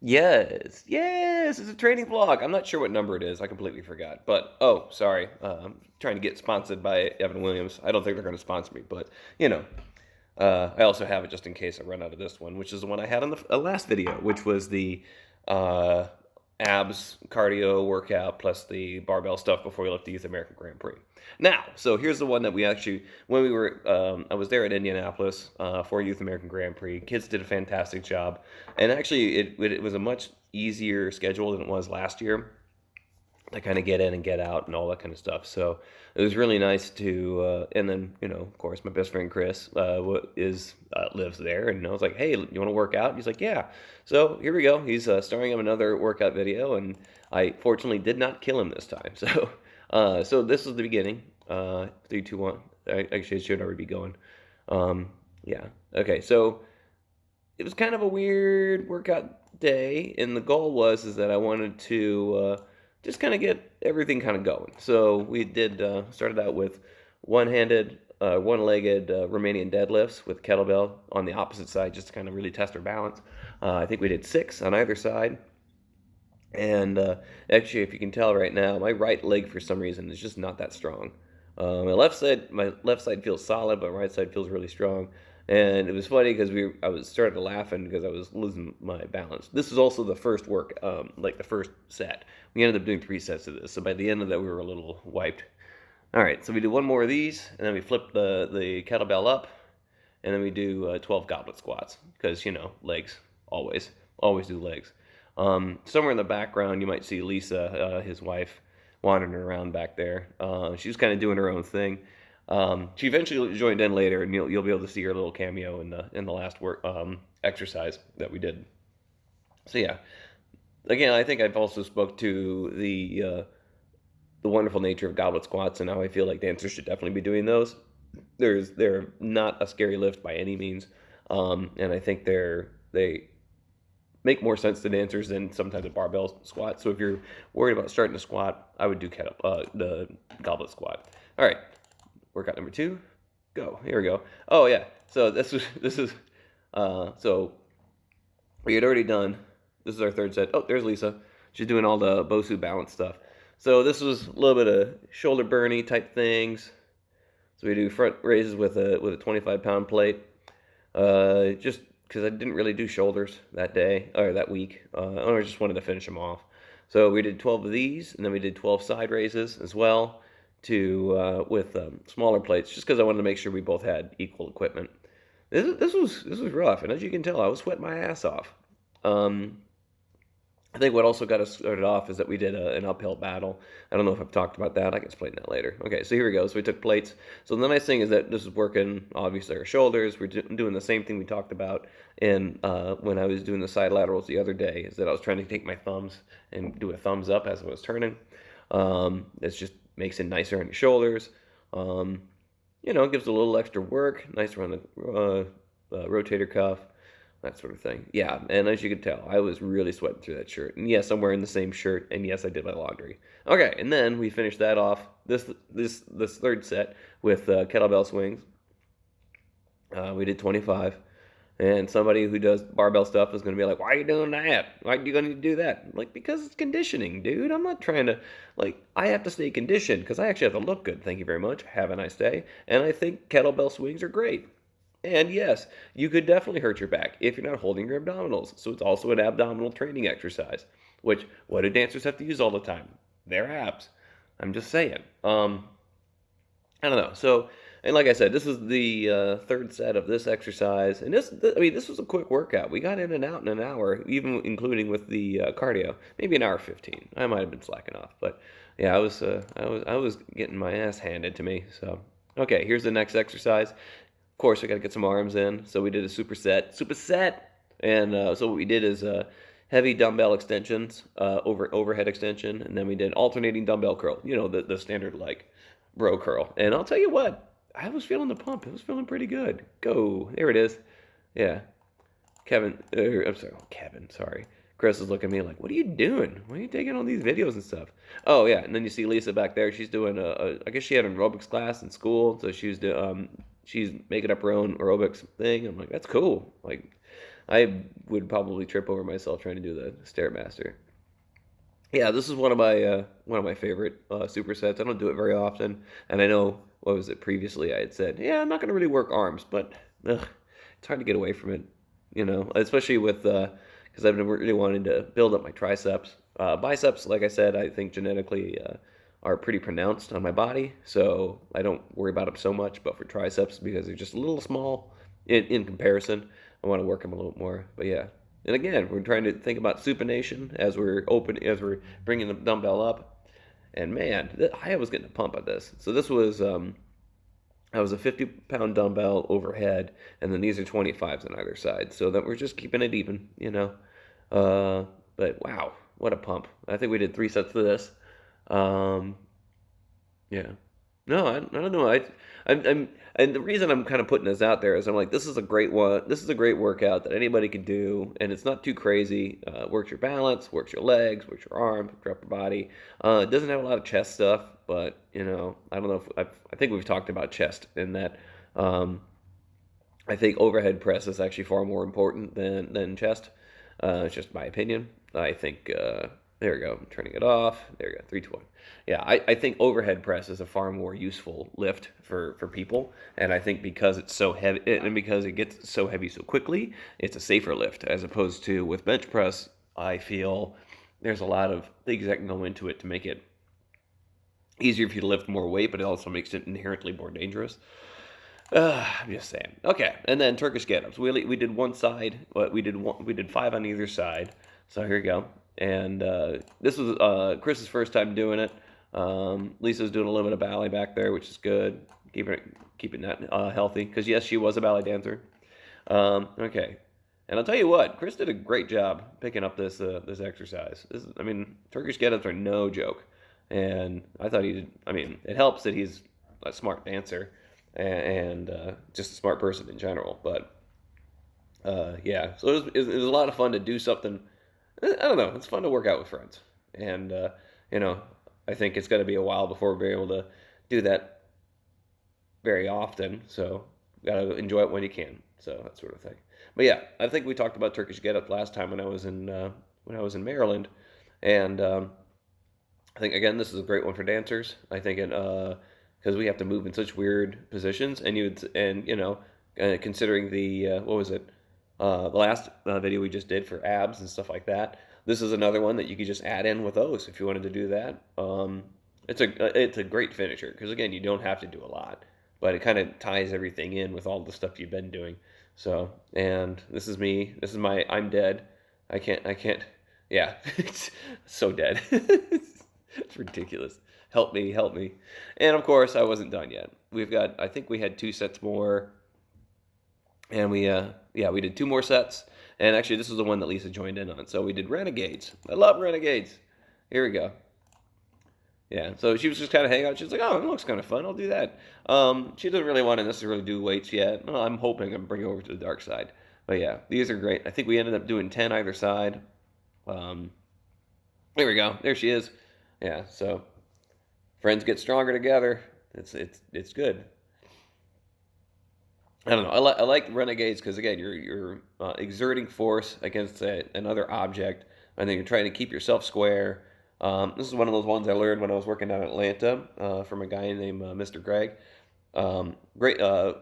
Yes, it's a training vlog. I'm not sure what number it is. I completely forgot. But, oh, sorry. I'm trying to get sponsored by Evan Williams. I don't think they're going to sponsor me, but, you know. I also have it just in case I run out of this one, which is the one I had on the last video, which was the uh, abs cardio workout plus the barbell stuff before we left the Youth American Grand Prix. Now, so here's the one that we actually, when we were, I was there at Indianapolis for Youth American Grand Prix. Kids did a fantastic job, and actually it was a much easier schedule than it was last year to kind of get in and get out and all that kind of stuff. So it was really nice to, and then, of course, my best friend Chris lives there. And I was like, hey, you want to work out? He's like, yeah. So here we go. He's starring in another workout video. And I fortunately did not kill him this time. So, so this is the beginning. 3, 2, 1. Actually, it should already be going. Yeah. Okay. So it was kind of a weird workout day. And the goal is that I wanted to, just kind of get everything kind of going. So we did started out with one-legged Romanian deadlifts with kettlebell on the opposite side, just to kind of really test our balance. I think we did 6 on either side. And actually, if you can tell right now, my right leg for some reason is just not that strong. My left side feels solid, but my right side feels really strong. And it was funny because I was starting laughing because I was losing my balance. This is also the first work, like the first set. We ended up doing 3 sets of this, so by the end of that we were a little wiped. All right, so we do one more of these, and then we flip the kettlebell up, and then we do 12 goblet squats because legs always do legs. Somewhere in the background you might see Lisa, his wife, wandering around back there. She was kind of doing her own thing. She eventually joined in later, and you'll be able to see her little cameo in the last work exercise that we did. So yeah, again, I think I've also spoke to the wonderful nature of goblet squats and how I feel like dancers should definitely be doing those. They're not a scary lift by any means, and I think they make more sense to dancers than sometimes a barbell squat. So if you're worried about starting to squat, I would do the goblet squat. All right. Workout number 2, go. Here we go. Oh yeah. So this is so we had already done. This is our 3rd set. Oh, there's Lisa. She's doing all the Bosu balance stuff. So this was a little bit of shoulder burny type things. So we do front raises with a 25-pound plate. Just because I didn't really do shoulders that day or that week. I just wanted to finish them off. So we did 12 of these, and then we did 12 side raises as well with smaller plates, just because I wanted to make sure we both had equal equipment. This was rough, and as you can tell, I was sweating my ass off. I think what also got us started off is that we did an uphill battle. I don't know if I've talked about that. I can explain that later. Okay, so here we go. So we took plates. So the nice thing is that this is working, obviously, our shoulders. We're doing the same thing we talked about when I was doing the side laterals the other day, is that I was trying to take my thumbs and do a thumbs up as I was turning. It just makes it nicer on your shoulders. It gives a little extra work. Nicer on the rotator cuff. That sort of thing. Yeah, and as you can tell, I was really sweating through that shirt. And yes, I'm wearing the same shirt, and yes, I did my laundry. Okay, and then we finished that off, this 3rd set, with kettlebell swings. We did 25. And somebody who does barbell stuff is going to be like, why are you doing that? Why are you going to do that? Like, because it's conditioning, dude. I'm not trying to, I have to stay conditioned because I actually have to look good. Thank you very much. Have a nice day. And I think kettlebell swings are great. And yes, you could definitely hurt your back if you're not holding your abdominals. So it's also an abdominal training exercise, which, what do dancers have to use all the time? Their abs. I'm just saying. I don't know. So, and like I said, this is the 3rd set of this exercise. And this was a quick workout. We got in and out in an hour, even including with the cardio. Maybe an hour 15. I might have been slacking off, but yeah, I was getting my ass handed to me. So, okay, here's the next exercise. Of course, we got to get some arms in. So we did a superset. And so what we did is heavy dumbbell extensions, overhead extension, and then we did alternating dumbbell curl. The standard bro curl. And I'll tell you what, I was feeling the pump. It was feeling pretty good. Go. There it is. Yeah. Kevin. I'm sorry. Kevin. Sorry. Chris is looking at me like, what are you doing? Why are you taking all these videos and stuff? Oh, yeah. And then you see Lisa back there. She's doing I guess she had an aerobics class in school. So she's making up her own aerobics thing. I'm like, that's cool. I would probably trip over myself trying to do the Stairmaster. Yeah, this is one of my favorite supersets. I don't do it very often, and I know what was it previously? I had said, yeah, I'm not going to really work arms, but it's hard to get away from it, especially with because I've been really wanting to build up my triceps, biceps. Like I said, I think genetically are pretty pronounced on my body, so I don't worry about them so much. But for triceps, because they're just a little small in comparison, I want to work them a little more. But yeah, and again, we're trying to think about supination as we're bringing the dumbbell up. And man, I was getting a pump at this. So this was I was a 50-pound dumbbell overhead, and then these are 25s on either side. So that we're just keeping it even. But wow, what a pump! I think we did 3 sets of this. Um, yeah. No, I don't know. I'm, and the reason I'm kind of putting this out there is I'm like, this is a great one. This is a great workout that anybody can do, and it's not too crazy. Works your balance, works your legs, works your arms, works your upper body. It doesn't have a lot of chest stuff, but I don't know if I think we've talked about chest in that. Um, I think overhead press is actually far more important than chest. It's just my opinion. I think there we go. I'm turning it off. There we go. 3, 2, 1. Yeah, I think overhead press is a far more useful lift for people, and I think because it's so heavy and because it gets so heavy so quickly, it's a safer lift as opposed to with bench press. I feel there's a lot of things that can go into it to make it easier for you to lift more weight, but it also makes it inherently more dangerous. I'm just saying. Okay, and then Turkish get-ups. We did one side, but we did 5 on either side. So here we go. And this was Chris's first time doing it. Lisa's doing a little bit of ballet back there, which is good. Keeping that healthy. Because yes, she was a ballet dancer. Okay, and I'll tell you what, Chris did a great job picking up this exercise. Turkish get-ups are no joke, and I thought he did. I mean, it helps that he's a smart dancer and just a smart person in general. But yeah, so it was a lot of fun to do something. I don't know. It's fun to work out with friends, and I think it's going to be a while before we're able to do that very often. So gotta enjoy it when you can. So that sort of thing. But yeah, I think we talked about Turkish get up last time when I was in Maryland, and I think again this is a great one for dancers. I think it because we have to move in such weird positions, considering the what was it the last video we just did for abs and stuff like that. This is another one that you could just add in with those if you wanted to do that. It's a great finisher because again you don't have to do a lot, but it kind of ties everything in with all the stuff you've been doing. So, and this is me. This is my I'm dead. I can't. Yeah, it's so dead. It's ridiculous. Help me, help me. And of course, I wasn't done yet. I think we had 2 sets more, and we did 2 more sets. And actually, this is the one that Lisa joined in on. So we did Renegades. I love Renegades. Here we go. Yeah, so she was just kind of hanging out. She was like, oh, it looks kind of fun. I'll do that. She doesn't really want to necessarily do weights yet. Well, I'm hoping I'm bringing her over to the dark side. But yeah, these are great. I think we ended up doing 10 either side. There we go. There she is. Yeah, so friends get stronger together. It's good. I don't know. I like Renegades because again, you're exerting force against another object, and then you're trying to keep yourself square. This is one of those ones I learned when I was working down in Atlanta from a guy named Mr. Greg. Great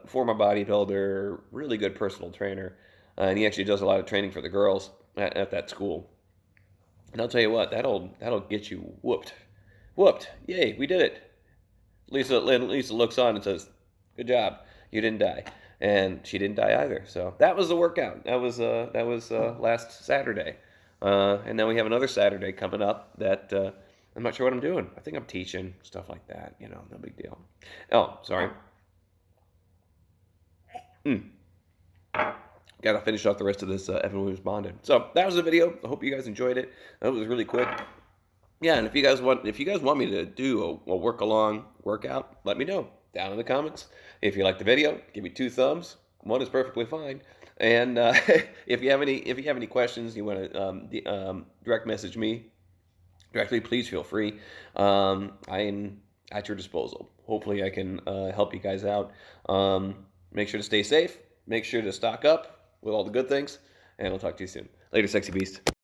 former bodybuilder, really good personal trainer, and he actually does a lot of training for the girls at that school. And I'll tell you what, that'll get you whooped. Yay, we did it. Lisa looks on and says, "Good job, you didn't die." And she didn't die either. So that was the workout. That was last Saturday. And then we have another Saturday coming up that I'm not sure what I'm doing. I think I'm teaching, stuff like that. No big deal. Oh, sorry. Got to finish off the rest of this Evan Williams bonded. So that was the video. I hope you guys enjoyed it. That was really quick. Yeah, and if you guys want me to do a work along workout, let me know down in the comments. If you like the video, give me 2 thumbs. 1 is perfectly fine. And if you have any questions, you want to direct message me directly, please feel free. I am at your disposal. Hopefully, I can help you guys out. Make sure to stay safe. Make sure to stock up with all the good things. and I'll talk to you soon. Later, sexy beast.